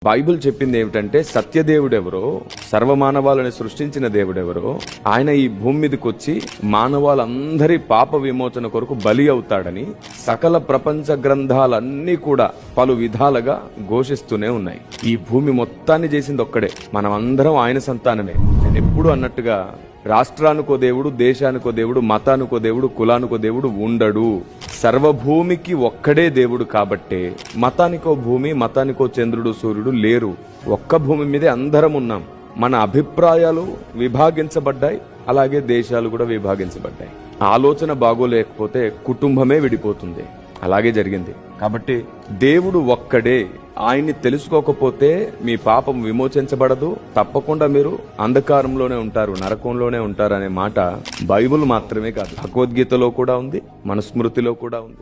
Bible చెప్పింది ఏమిటంటే సత్యదేవుడెవరో, సర్వమానవాళిని సృష్టించిన దేవుడెవరో ఆయన ఈ భూమి మీదకి వచ్చి మానవాళ్ళందరి పాప విమోచన కొరకు బలి అవుతాడని సకల ప్రపంచ గ్రంథాలన్నీ కూడా పలు విధాలుగా ఘోషిస్తూనే ఉన్నాయి. ఈ భూమి మొత్తాన్ని చేసింది ఒక్కడే, మనం అందరం ఆయన సంతానమే. నేను ఎప్పుడు అన్నట్టుగా రాష్ట్రానికో దేవుడు, దేశానికో దేవుడు, మతానికో దేవుడు, కులానికో దేవుడు ఉండడు. సర్వభూమికి ఒక్కడే దేవుడు కాబట్టే మతానికో భూమి, మతానికో చంద్రుడు, సూర్యుడు లేరు. ఒక్క భూమి మీదే అందరం ఉన్నాం. మన అభిప్రాయాలు విభాగించబడ్డాయి, అలాగే దేశాలు కూడా విభాగించబడ్డాయి. ఆలోచన బాగోలేకపోతే కుటుంబమే విడిపోతుంది. అలాగే జరిగింది. కాబట్టి దేవుడు ఒక్కడే. ఆయన్ని తెలుసుకోకపోతే మీ పాపం విమోచించబడదు, తప్పకుండా మీరు అంధకారంలోనే ఉంటారు, నరకంలోనే ఉంటారు అనే మాట బైబిల్ మాత్రమే కాదు, భగవద్గీతలో కూడా ఉంది, మన స్మృతిలో కూడా ఉంది.